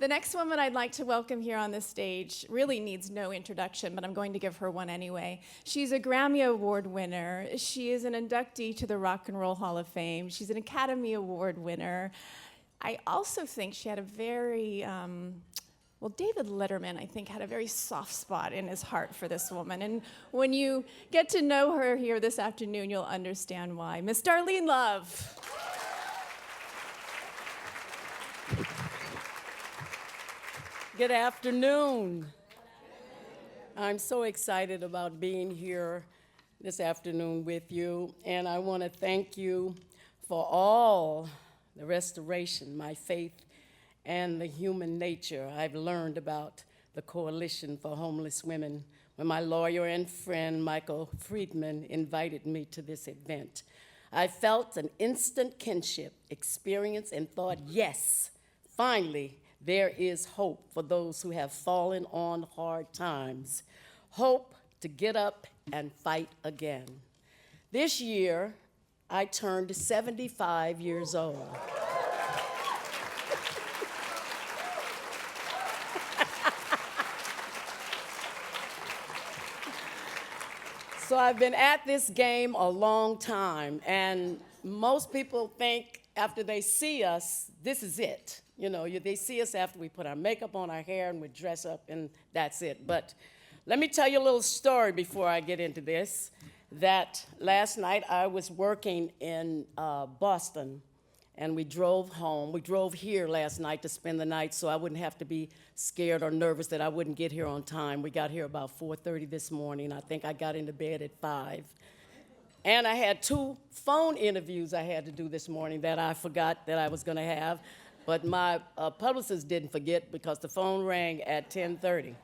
The next woman I'd like to welcome here on this stage really needs no introduction, but I'm going to give her one anyway. She's a Grammy Award winner. She is an inductee to the Rock and Roll Hall of Fame. She's an Academy Award winner. I also think she had a very, David Letterman, I think, had a very soft spot in his heart for this woman. And when you get to know her here this afternoon, you'll understand why. Miss Darlene Love. Good afternoon. I'm so excited about being here this afternoon with you, and I want to thank you for all the restoration, my faith, and the human nature I've learned about the Coalition for Homeless Women when my lawyer and friend Michael Friedman invited me to this event. I felt an instant kinship experience and thought, yes, finally, there is hope for those who have fallen on hard times. Hope to get up and fight again. This year, I turned 75 years old. So I've been at this game a long time, and most people think after they see us, this is it. You know, they see us after we put our makeup on, our hair, and we dress up, and that's it. But let me tell you a little story before I get into this, that last night I was working in Boston, and we drove home. We drove here last night to spend the night so I wouldn't have to be scared or nervous that I wouldn't get here on time. We got here about 4:30 this morning. I think I got into bed at 5. And I had 2 phone interviews I had to do this morning that I forgot that I was going to have. But my publicist didn't forget because the phone rang at 10:30,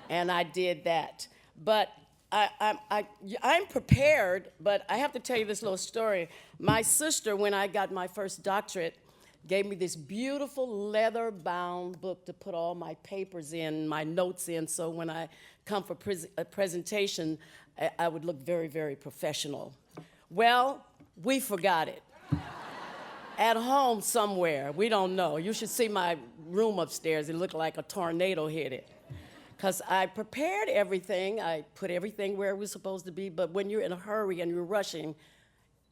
and I did that. But I'm prepared, but I have to tell you this little story. My sister, when I got my first doctorate, gave me this beautiful leather-bound book to put all my papers in, my notes in, so when I come for a presentation, I would look very, very professional. Well, we forgot it. At home somewhere, we don't know. You should see my room upstairs. It looked like a tornado hit it. Because I prepared everything. I put everything where it was supposed to be, but when you're in a hurry and you're rushing,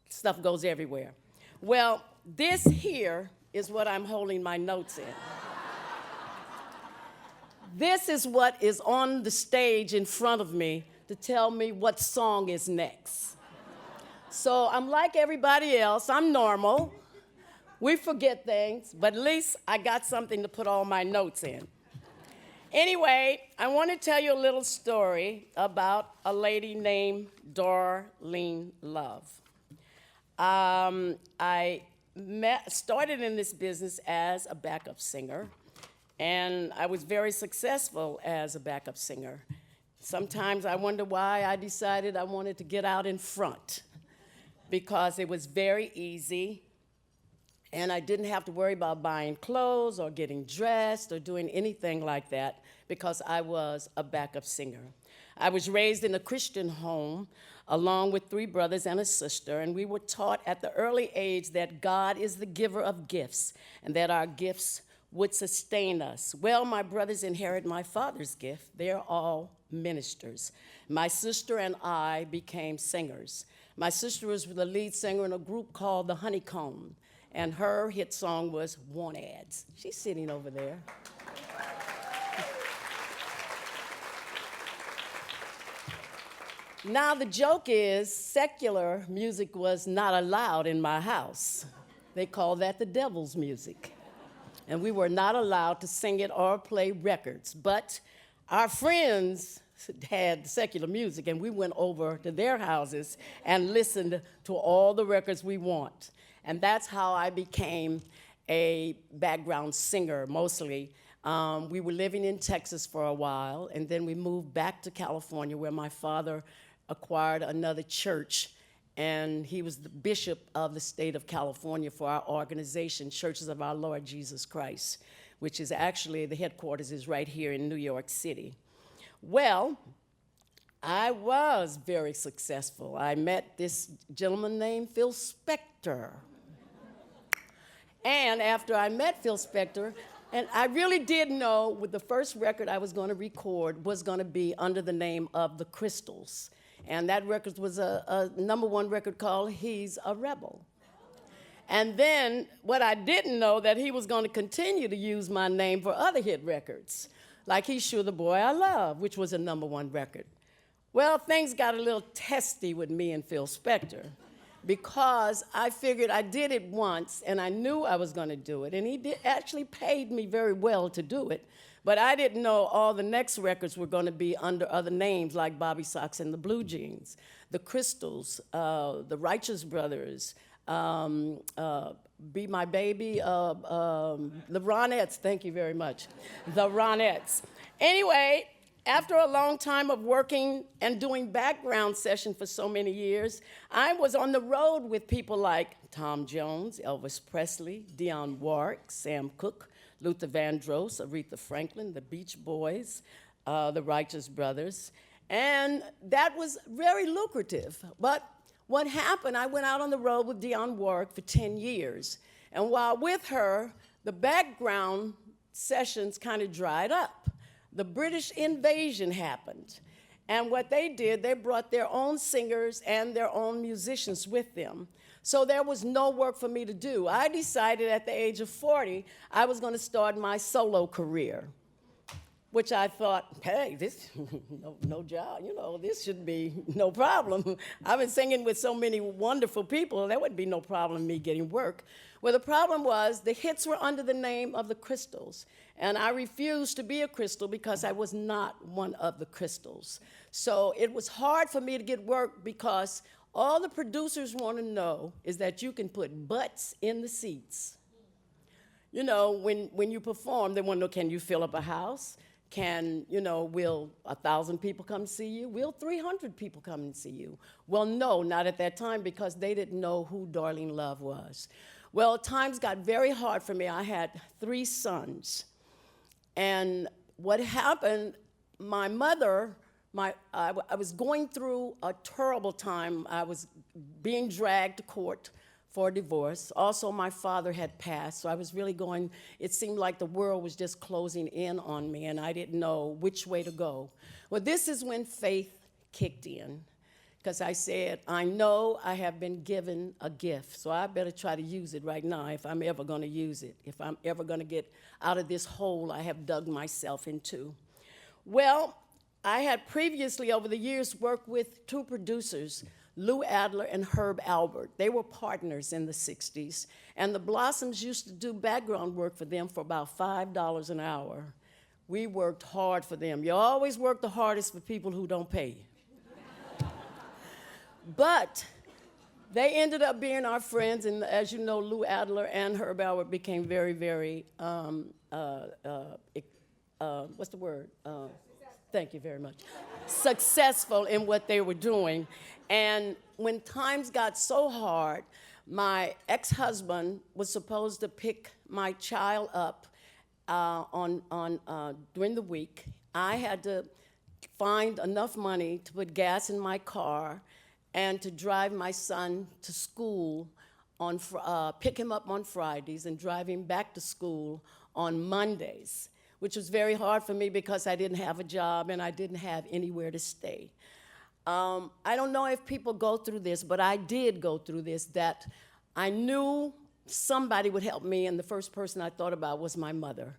stuff goes everywhere. Well, this here is what I'm holding my notes in. This is what is on the stage in front of me to tell me what song is next. So I'm like everybody else. I'm normal. We forget things, but at least I got something to put all my notes in. Anyway, I want to tell you a little story about a lady named Darlene Love. I started in this business as a backup singer, and I was very successful as a backup singer. Sometimes I wonder why I decided I wanted to get out in front, because it was very easy. And I didn't have to worry about buying clothes or getting dressed or doing anything like that because I was a backup singer. I was raised in a Christian home along with 3 brothers and a sister, and we were taught at the early age that God is the giver of gifts and that our gifts would sustain us. Well, my brothers inherit my father's gift. They're all ministers. My sister and I became singers. My sister was the lead singer in a group called the Honeycomb, and her hit song was Want Ads. She's sitting over there. Now, the joke is secular music was not allowed in my house. They call that the devil's music. And we were not allowed to sing it or play records. But our friends had secular music, and we went over to their houses and listened to all the records we want. And that's how I became a background singer, mostly. We were living in Texas for a while, and then we moved back to California, where my father acquired another church, and he was the bishop of the state of California for our organization, Churches of Our Lord Jesus Christ, which is actually, the headquarters is right here in New York City. Well, I was very successful. I met this gentleman named Phil Spector. And after I met Phil Spector, And I really did know with the first record I was going to record was going to be under the name of The Crystals. And that record was a #1 record called He's a Rebel. And then what I didn't know that he was going to continue to use my name for other hit records, like He's Sure the Boy I Love, which was a #1 record. Well, things got a little testy with me and Phil Spector, because I figured I did it once and I knew I was going to do it, and he actually paid me very well to do it, but I didn't know all the next records were going to be under other names like Bobby Sox and the Blue Jeans, the Crystals, the Righteous Brothers, Be My Baby, the Ronettes, thank you very much, the Ronettes. Anyway, after a long time of working and doing background session for so many years, I was on the road with people like Tom Jones, Elvis Presley, Dionne Warwick, Sam Cooke, Luther Vandross, Aretha Franklin, the Beach Boys, the Righteous Brothers, and that was very lucrative. But what happened, I went out on the road with Dionne Warwick for 10 years, and while with her, the background sessions kind of dried up. The British invasion happened, and what they did, they brought their own singers and their own musicians with them. So there was no work for me to do. I decided at the age of 40, I was going to start my solo career, which I thought, hey, this, no job, this should be no problem. I've been singing with so many wonderful people, there would be no problem in me getting work. Well, the problem was the hits were under the name of the Crystals, and I refused to be a Crystal because I was not one of the Crystals. So it was hard for me to get work because all the producers want to know is that you can put butts in the seats. When you perform, they want to know, can you fill up a house? Will 1,000 people come see you? Will 300 people come and see you? Well, no, not at that time, because they didn't know who Darlene Love was. Well, times got very hard for me. I had 3 sons. And what happened, my mother, I was going through a terrible time. I was being dragged to court for a divorce. Also, my father had passed, so I was really going, it seemed like the world was just closing in on me, and I didn't know which way to go. Well, this is when faith kicked in, because I said, I know I have been given a gift, so I better try to use it right now if I'm ever going to use it, if I'm ever going to get out of this hole I have dug myself into. Well, I had previously, over the years, worked with 2 producers, Lou Adler and Herb Alpert. They were partners in the 60s, and the Blossoms used to do background work for them for about $5 an hour. We worked hard for them. You always work the hardest for people who don't pay you. But they ended up being our friends, and as you know, Lou Adler and Herb Alpert became very, very, what's the word? Thank you very much. Successful in what they were doing. And when times got so hard, my ex-husband was supposed to pick my child up during the week. I had to find enough money to put gas in my car and to drive my son to school, pick him up on Fridays and drive him back to school on Mondays, which was very hard for me because I didn't have a job and I didn't have anywhere to stay. I don't know if people go through this, but I did go through this, that I knew somebody would help me, and the first person I thought about was my mother.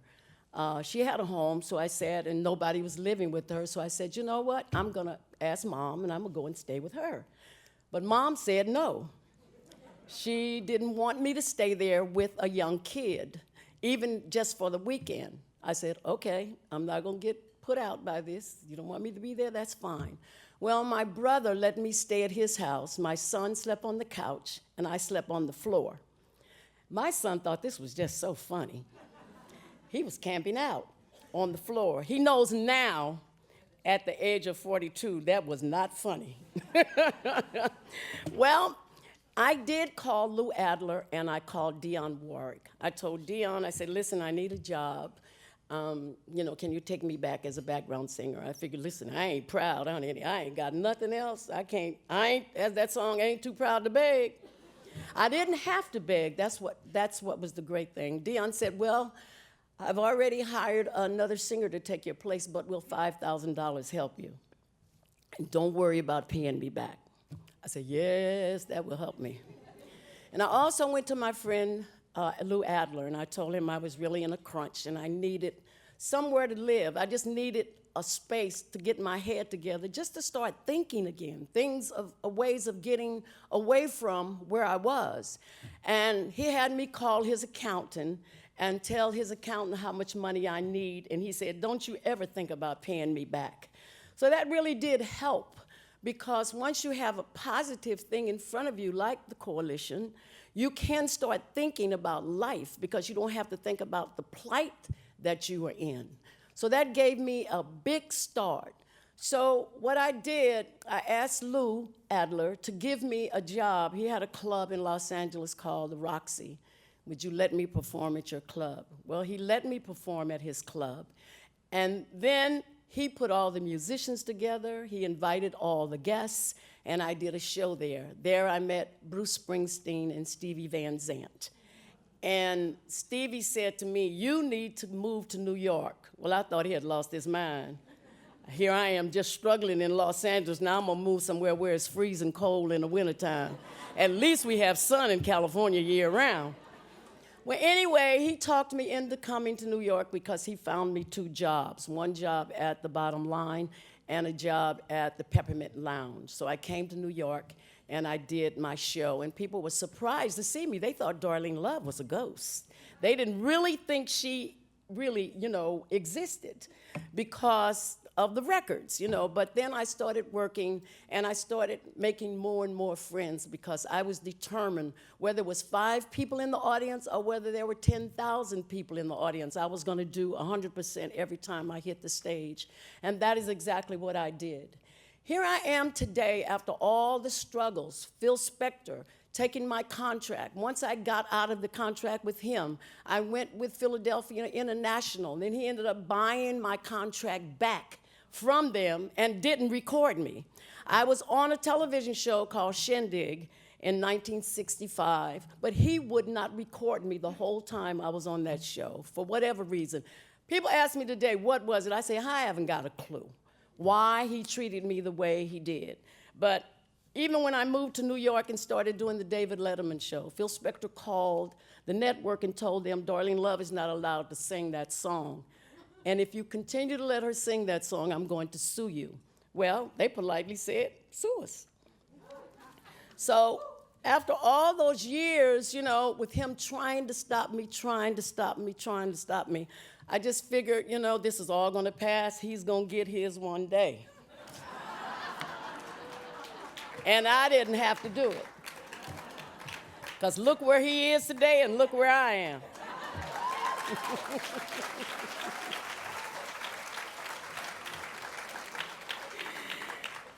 She had a home, so I said, and nobody was living with her, so I said, you know what, I'm gonna ask Mom, and I'm gonna go and stay with her. But Mom said no. She didn't want me to stay there with a young kid, even just for the weekend. I said, okay, I'm not gonna get put out by this. You don't want me to be there, that's fine. Well, my brother let me stay at his house. My son slept on the couch, and I slept on the floor. My son thought this was just so funny. He was camping out on the floor. He knows now, at the age of 42, that was not funny. Well, I did call Lou Adler, and I called Dionne Warwick. I told Dionne, I said, listen, I need a job. Can you take me back as a background singer? I figured, listen, I ain't proud, honey. I ain't got nothing else. As that song, ain't too proud to beg. I didn't have to beg. That's what was the great thing. Dionne said, well, I've already hired another singer to take your place, but will $5,000 help you? And don't worry about paying me back. I said, yes, that will help me. And I also went to my friend Lou Adler, and I told him I was really in a crunch and I needed somewhere to live. I just needed a space to get my head together, just to start thinking again, ways of getting away from where I was. And he had me call his accountant and tell his accountant how much money I need, and he said, don't you ever think about paying me back. So that really did help, because once you have a positive thing in front of you, like the coalition, you can start thinking about life, because you don't have to think about the plight that you are in. So that gave me a big start. So what I did, I asked Lou Adler to give me a job. He had a club in Los Angeles called the Roxy. Would you let me perform at your club? Well, he let me perform at his club. And then he put all the musicians together. He invited all the guests, and I did a show there. There I met Bruce Springsteen and Stevie Van Zandt. And Stevie said to me, you need to move to New York. Well, I thought he had lost his mind. Here I am just struggling in Los Angeles. Now I'm gonna move somewhere where it's freezing cold in the wintertime. At least we have sun in California year round. Well, anyway, he talked me into coming to New York because he found me 2 jobs. One job at the Bottom Line and a job at the Peppermint Lounge. So I came to New York and I did my show, and people were surprised to see me. They thought Darlene Love was a ghost. They didn't really think she really, existed because of the records, But then I started working, and I started making more and more friends, because I was determined, whether it was 5 people in the audience or whether there were 10,000 people in the audience, I was gonna do 100% every time I hit the stage. And that is exactly what I did. Here I am today after all the struggles. Phil Spector taking my contract. Once I got out of the contract with him, I went with Philadelphia International. Then he ended up buying my contract back from them and didn't record me. I was on a television show called Shindig in 1965, but he would not record me the whole time I was on that show, for whatever reason. People ask me today, what was it? I say, I haven't got a clue why he treated me the way he did. But even when I moved to New York and started doing the David Letterman show, Phil Spector called the network and told them, Darlene Love is not allowed to sing that song. And if you continue to let her sing that song, I'm going to sue you. Well, they politely said, sue us. So after all those years, with him trying to stop me, I just figured, this is all gonna pass. He's gonna get his one day. And I didn't have to do it. Because look where he is today and look where I am.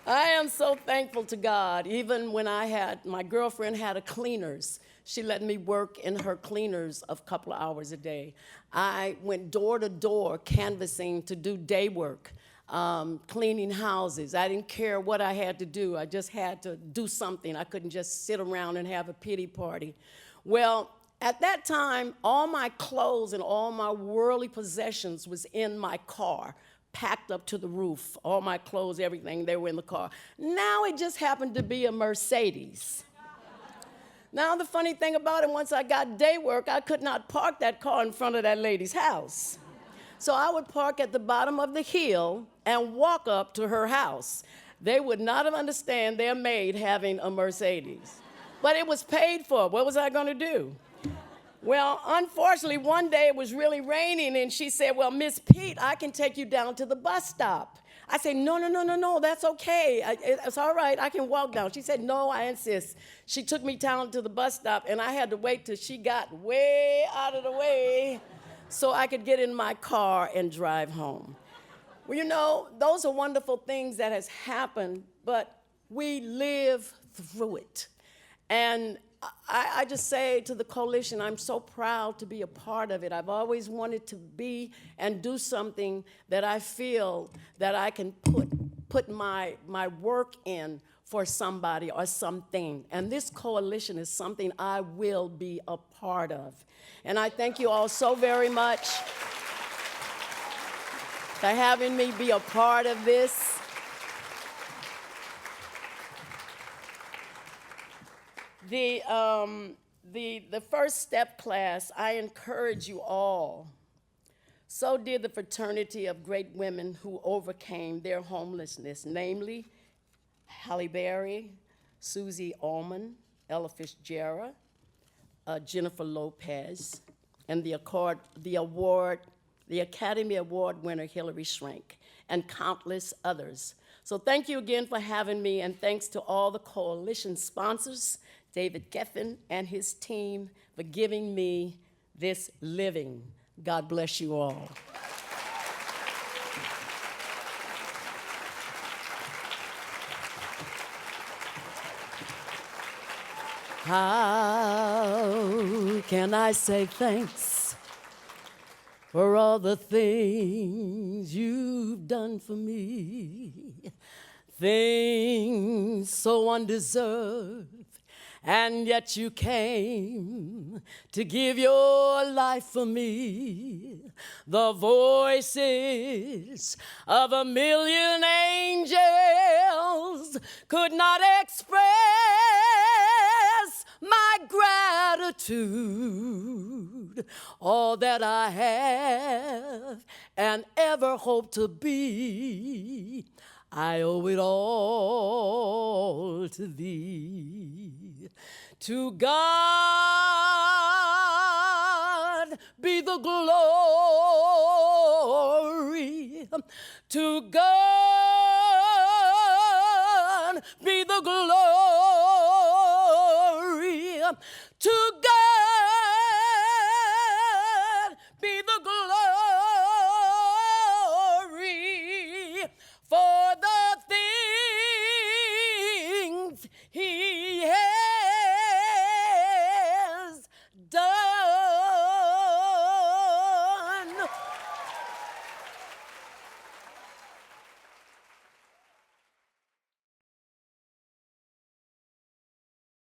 I am so thankful to God. Even when my girlfriend had a cleaners, she let me work in her cleaners a couple of hours a day. I went door to door canvassing to do day work, cleaning houses. I didn't care what I had to do. I just had to do something. I couldn't just sit around and have a pity party. Well, at that time, all my clothes and all my worldly possessions was in my car, packed up to the roof. All my clothes, everything, they were in the car. Now it just happened to be a Mercedes. Now the funny thing about it, once I got day work, I could not park that car in front of that lady's house. So I would park at the bottom of the hill and walk up to her house. They would not have understood their maid having a Mercedes. But it was paid for. What was I gonna do? Well, unfortunately, one day it was really raining, and she said, well, Miss Pete, I can take you down to the bus stop. I said, no, that's okay. It's all right, I can walk down. She said, no, I insist. She took me down to the bus stop, and I had to wait till she got way out of the way so I could get in my car and drive home. Well, those are wonderful things that has happened, but we live through it. And I just say to the coalition, I'm so proud to be a part of it. I've always wanted to be and do something that I feel that I can put my work in for somebody or something. And this coalition is something I will be a part of. And I thank you all so very much for having me be a part of this. The first step class, I encourage you all. So did the fraternity of great women who overcame their homelessness, namely Halle Berry, Susie Orman, Ella Fitzgerald, Jennifer Lopez, and the Academy Award winner Hilary Swank, and countless others. So thank you again for having me, and thanks to all the coalition sponsors, David Geffen and his team, for giving me this living. God bless you all. How can I say thanks for all the things you've done for me? Things so undeserved, and yet you came to give your life for me. The voices of a million angels could not express my gratitude. All that I have and ever hope to be, I owe it all to thee. To God be the glory. To God be the glory.